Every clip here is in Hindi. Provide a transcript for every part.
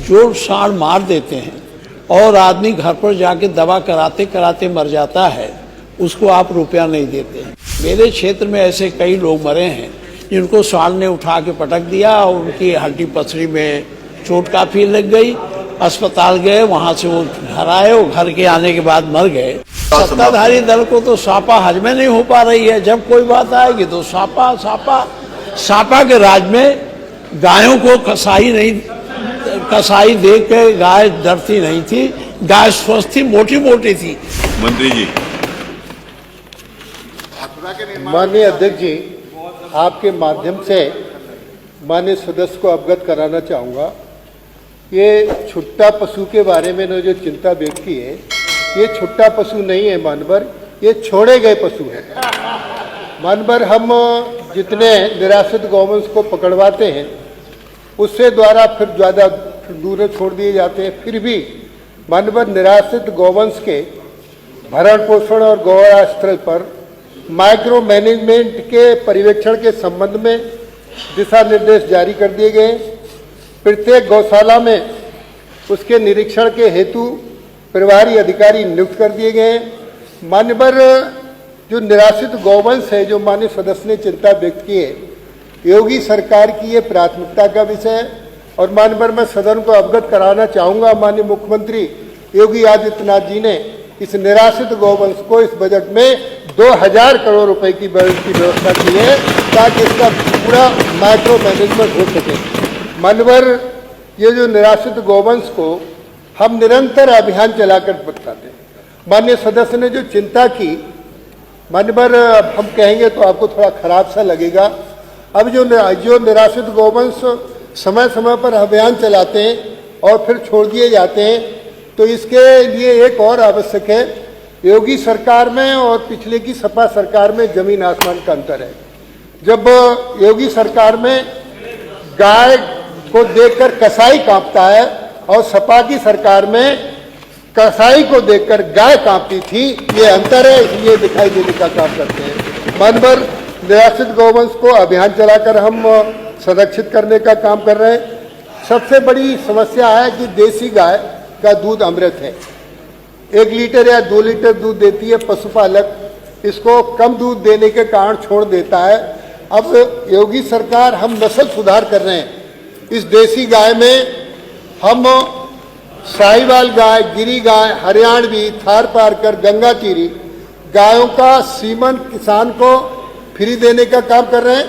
जो साड़ मार देते हैं और आदमी घर पर जाके दवा कराते कराते मर जाता है, उसको आप रुपया नहीं देते हैं। मेरे क्षेत्र में ऐसे कई लोग मरे हैं जिनको साड़ ने उठा के पटक दिया और उनकी हड्डी पसली में चोट काफी लग गई। अस्पताल गए, वहां से वो घर आए, वो घर के आने के बाद मर गए। सत्ताधारी दल को तो सापा हजमे नहीं हो पा रही है। जब कोई बात आएगी तो सापा सापा सापा के राज में गायों को कसाई देख के गाय डरती नहीं थी, गाय स्वस्थ थी, मोटी मोटी थी। मंत्री जी, माननीय अध्यक्ष जी, आपके माध्यम से माननीय सदस्य को अवगत कराना चाहूँगा। ये छुट्टा पशु के बारे में जो चिंता व्यक्त की है, ये छुट्टा पशु नहीं है मानवर, ये छोड़े गए पशु है। मानवर हम जितने निराश्रित गौवंश को पकड़वाते हैं उससे द्वारा फिर ज़्यादा दूर छोड़ दिए जाते हैं। फिर भी मानवर निराश्रित गौवंश के भरण पोषण और गौआश्रय पर माइक्रो मैनेजमेंट के पर्यवेक्षण के संबंध में दिशा निर्देश जारी कर दिए गए। प्रत्येक गौशाला में उसके निरीक्षण के हेतु प्रभारी अधिकारी नियुक्त कर दिए गए। मान्यवर जो निराश्रित गौवंश है, जो माननीय सदस्य ने चिंता व्यक्त की है, योगी सरकार की ये प्राथमिकता का विषय है। और मान्यवर मैं सदन को अवगत कराना चाहूँगा, माननीय मुख्यमंत्री योगी आदित्यनाथ जी ने इस निराश्रित गौवंश को इस बजट में 2000 करोड़ रुपए की व्यवस्था की है ताकि इसका पूरा माइक्रो मैनेजमेंट हो सके। मान्यवर ये जो निराश्रित गौवंश को हम निरंतर अभियान चलाकर बताते हैं। माननीय सदस्य ने जो चिंता की, मान्यवर हम कहेंगे तो आपको थोड़ा खराब सा लगेगा। अब जो निराश्रित गौवंश समय समय पर अभियान चलाते हैं और फिर छोड़ दिए जाते हैं, तो इसके लिए एक और आवश्यक है। योगी सरकार में और पिछले की सपा सरकार में जमीन आसमान का अंतर है। जब योगी सरकार में गाय को देखकर कसाई कांपता है और सपा की सरकार में कसाई को देखकर गाय कांपती थी, ये अंतर है, इसलिए दिखाई देने का काम करते हैं। मानवर निराश्रित गौवंश को अभियान चलाकर हम संरक्षित करने का काम कर रहे हैं। सबसे बड़ी समस्या है कि देसी गाय का दूध अमृत है। 1 लीटर या 2 लीटर दूध देती है, पशुपालक इसको कम दूध देने के कारण छोड़ देता है। अब योगी सरकार हम नस्ल सुधार कर रहे हैं। इस देसी गाय में हम साहिवाल गाय, गिरी गाय, हरियाणवी, थार पारकर, गंगातीरी गायों का सीमन किसान को फ्री देने का काम कर रहे हैं।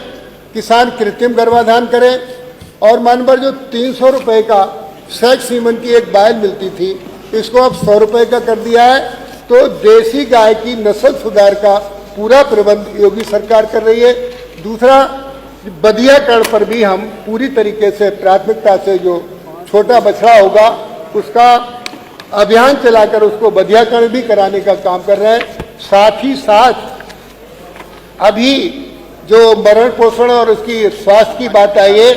किसान कृत्रिम गर्भाधान करें। और मानवर जो 300 रुपये का सेक्स सीमन की एक बायल मिलती थी, इसको अब 100 रुपये का कर दिया है। तो देसी गाय की नस्ल सुधार का पूरा प्रबंध योगी सरकार कर रही है। दूसरा, बधियाकरण पर भी हम पूरी तरीके से प्राथमिकता से जो छोटा बछड़ा होगा उसका अभियान चलाकर उसको बधियाकरण भी कराने का काम कर रहे हैं। साथ ही साथ अभी जो भरण पोषण और उसकी स्वास्थ्य की बात आई है,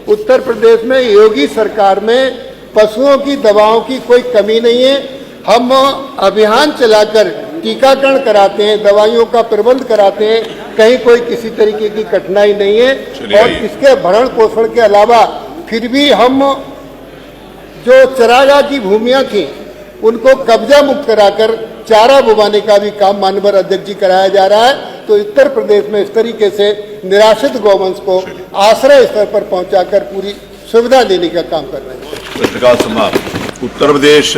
उत्तर प्रदेश में योगी सरकार में पशुओं की दवाओं की कोई कमी नहीं है। हम अभियान चलाकर टीकाकरण कराते हैं, दवाइयों का प्रबंध कराते हैं, कहीं कोई किसी तरीके की कठिनाई नहीं है। और इसके भरण पोषण के अलावा फिर भी हम जो चरागाह की भूमियां थी उनको कब्जा मुक्त कराकर चारा बुवाने का भी काम माननीय अध्यक्ष जी कराया जा रहा है। तो उत्तर प्रदेश में इस तरीके से निराश्रित गौवंश को आश्रय स्तर पर पहुंचाकर पूरी सुविधा देने का काम कर रहे हैं। उत्तर प्रदेश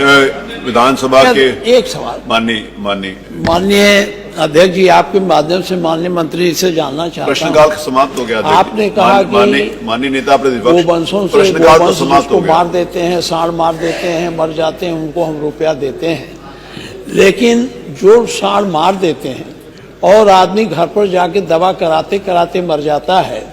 विधानसभा के एक सवाल माननीय अध्यक्ष जी, आपके माध्यम से माननीय मंत्री से जानना चाहता हूं। प्रश्नकाल समाप्त हो गया। आपने कहा कि माननीय नेता प्रतिपक्ष गौवंशों से गौवंश जिसको मार देते हैं, साड़ मार देते हैं, मर जाते हैं, उनको हम रुपया देते हैं। लेकिन जो साड़ मार देते हैं और आदमी घर पर जाके दवा कराते कराते मर जाता है,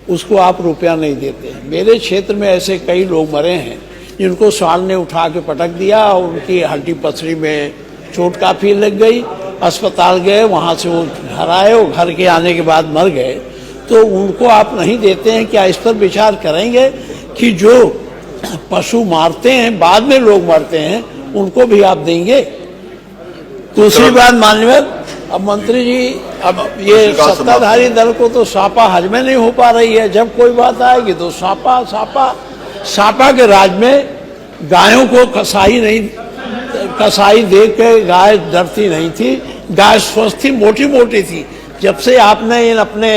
उसको आप रुपया नहीं देते हैं। मेरे क्षेत्र में ऐसे कई लोग मरे हैं जिनको साड़ ने उठा के पटक दिया और उनकी हड्डी पसली में चोट काफी लग गई। अस्पताल गए, वहां से वो घर आए, वो घर के आने के बाद मर गए। तो उनको आप नहीं देते हैं। क्या इस पर विचार करेंगे कि जो पशु मारते हैं, बाद में लोग मरते हैं, उनको भी आप देंगे? दूसरी बात माननीय, अब मंत्री जी, अब ये सत्ताधारी दल को तो सापा हजमे नहीं हो पा रही है। जब कोई बात आएगी तो सापा सापा सापा के राज में गायों को कसाई देख के गाय डरती नहीं थी, गाय स्वस्थ थी, मोटी मोटी थी। जब से आपने इन अपने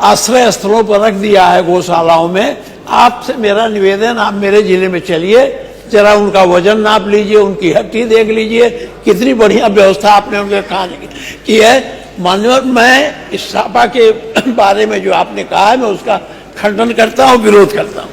आश्रय स्थलों पर रख दिया है गौशालाओं में, आपसे मेरा निवेदन, आप मेरे जिले में चलिए, जरा उनका वजन नाप लीजिए, उनकी हड्डी देख लीजिए, कितनी बढ़िया व्यवस्था आपने उनके खाने की है। माननीय, मैं इस सापा के बारे में जो आपने कहा है, मैं उसका खंडन करता हूँ, विरोध करता हूँ।